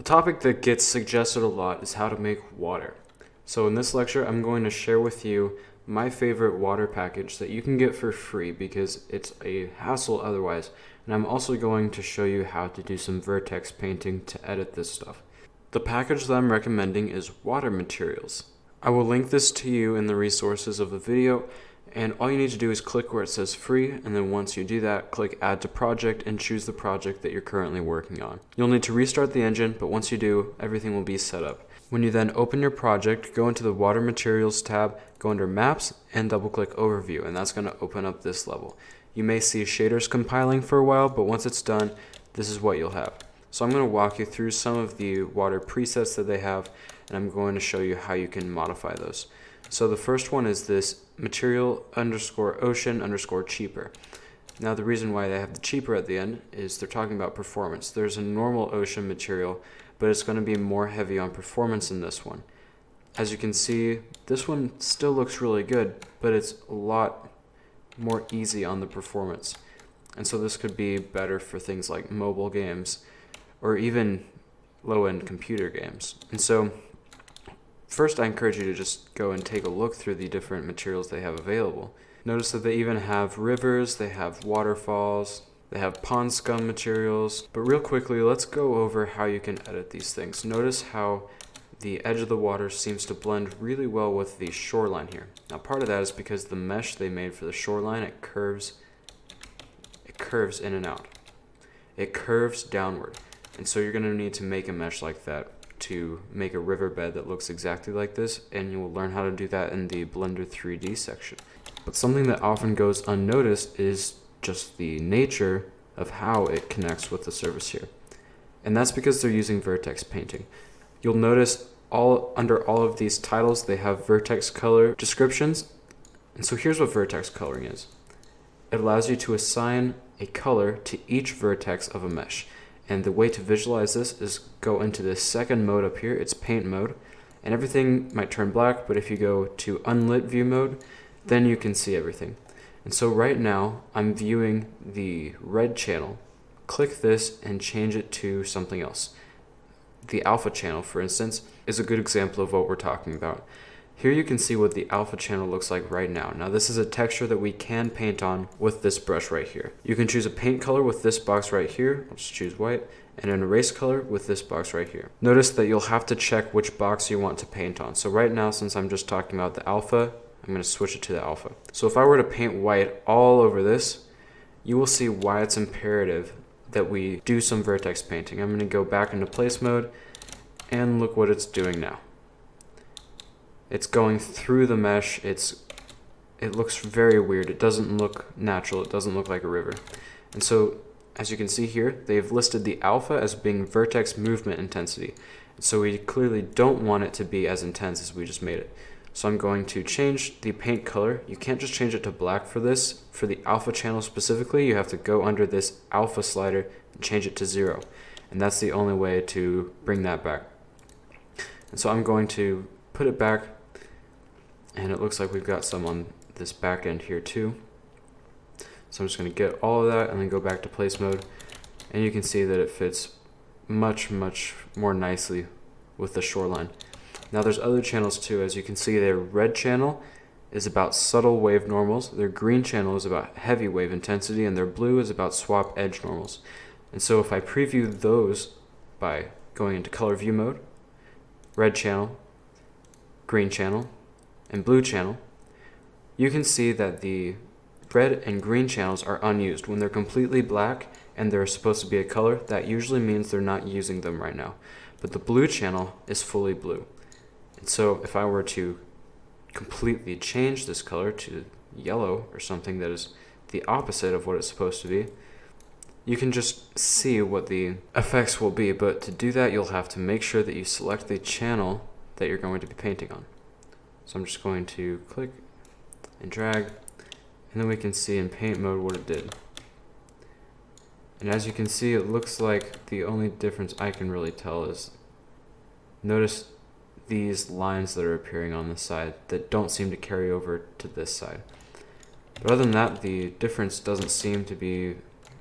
A topic that gets suggested a lot is how to make water. So in this lecture, I'm going to share with you my favorite water package that you can get for free because it's a hassle otherwise. And I'm also going to show you how to do some vertex painting to edit this stuff. The package that I'm recommending is water materials. I will link this to you in the resources of the video, and all you need to do is click where it says free, and then once you do that, click add to project and choose the project that you're currently working on. You'll need to restart the engine, but once you do, everything will be set up. When you then open your project, go into the water materials tab, go under maps, and double click overview, and that's going to open up this level. You may see shaders compiling for a while, but once it's done, this is what you'll have. So I'm going to walk you through some of the water presets that they have, and I'm going to show you how you can modify those. So the first one is this material underscore ocean underscore cheaper. Now the reason why they have the cheaper at the end is they're talking about performance. There's a normal ocean material, but it's going to be more heavy on performance in this one. As you can see, this one still looks really good, but it's a lot more easy on the performance. And so this could be better for things like mobile games or even low-end computer games. And so first, I encourage you to just go and take a look through the different materials they have available. Notice that they even have rivers, they have waterfalls, they have pond scum materials. But real quickly, let's go over how you can edit these things. Notice how the edge of the water seems to blend really well with the shoreline here. Now part of that is because the mesh they made for the shoreline, it curves in and out. It curves downward. And so you're going to need to make a mesh like that to make a riverbed that looks exactly like this, and you will learn how to do that in the Blender 3D section. But something that often goes unnoticed is just the nature of how it connects with the surface here. And that's because they're using vertex painting. You'll notice under all of these titles they have vertex color descriptions. And so here's what vertex coloring is. It allows you to assign a color to each vertex of a mesh. And the way to visualize this is go into this second mode up here, it's paint mode, and everything might turn black, but if you go to unlit view mode, then you can see everything. And so right now, I'm viewing the red channel. Click this and change it to something else. The alpha channel, for instance, is a good example of what we're talking about. Here you can see what the alpha channel looks like right now. Now this is a texture that we can paint on with this brush right here. You can choose a paint color with this box right here. I'll just choose white, and an erase color with this box right here. Notice that you'll have to check which box you want to paint on. So right now, since I'm just talking about the alpha, I'm going to switch it to the alpha. So if I were to paint white all over this, you will see why it's imperative that we do some vertex painting. I'm going to go back into place mode and look what it's doing now. It's going through the mesh. It looks very weird. It doesn't look natural. It doesn't look like a river. And so, as you can see here, they've listed the alpha as being vertex movement intensity. So we clearly don't want it to be as intense as we just made it. So I'm going to change the paint color. You can't just change it to black for this. For the alpha channel specifically, you have to go under this alpha slider and change it to 0. And that's the only way to bring that back. And so I'm going to put it back. And it looks like we've got some on this back end here too. So I'm just going to get all of that and then go back to place mode. And you can see that it fits much, much more nicely with the shoreline. Now there's other channels too. As you can see, their red channel is about subtle wave normals. Their green channel is about heavy wave intensity. And their blue is about swap edge normals. And so if I preview those by going into color view mode, red channel, green channel, and blue channel, you can see that the red and green channels are unused. When they're completely black and they're supposed to be a color, that usually means they're not using them right now. But the blue channel is fully blue. And so if I were to completely change this color to yellow or something that is the opposite of what it's supposed to be, you can just see what the effects will be. But to do that, you'll have to make sure that you select the channel that you're going to be painting on. So I'm just going to click and drag, and then we can see in paint mode what it did. And as you can see, it looks like the only difference I can really tell is, notice these lines that are appearing on this side that don't seem to carry over to this side. But other than that, the difference doesn't seem to be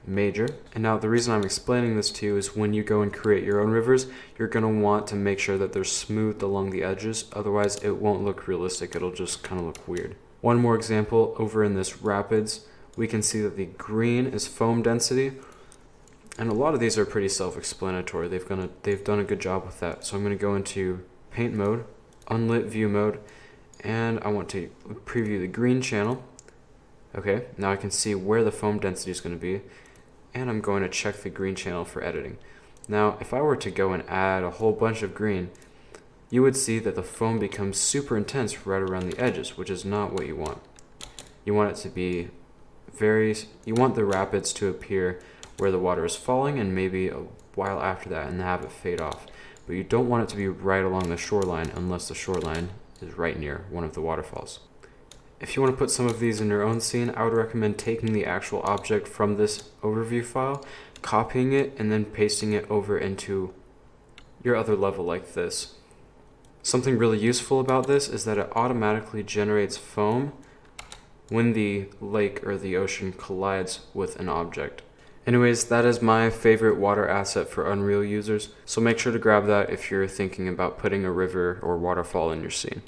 major. And now the reason I'm explaining this to you is when you go and create your own rivers, you're going to want to make sure that they're smoothed along the edges. Otherwise, it won't look realistic. It'll just kind of look weird. One more example, over in this rapids, we can see that the green is foam density. And a lot of these are pretty self-explanatory. They've done a good job with that. So I'm going to go into paint mode, unlit view mode, and I want to preview the green channel. Okay, now I can see where the foam density is going to be, and I'm going to check the green channel for editing. Now, if I were to go and add a whole bunch of green, you would see that the foam becomes super intense right around the edges, which is not what you want. You want it to be you want the rapids to appear where the water is falling and maybe a while after that and have it fade off. But you don't want it to be right along the shoreline unless the shoreline is right near one of the waterfalls. If you want to put some of these in your own scene, I would recommend taking the actual object from this overview file, copying it, and then pasting it over into your other level like this. Something really useful about this is that it automatically generates foam when the lake or the ocean collides with an object. Anyways, that is my favorite water asset for Unreal users, so make sure to grab that if you're thinking about putting a river or waterfall in your scene.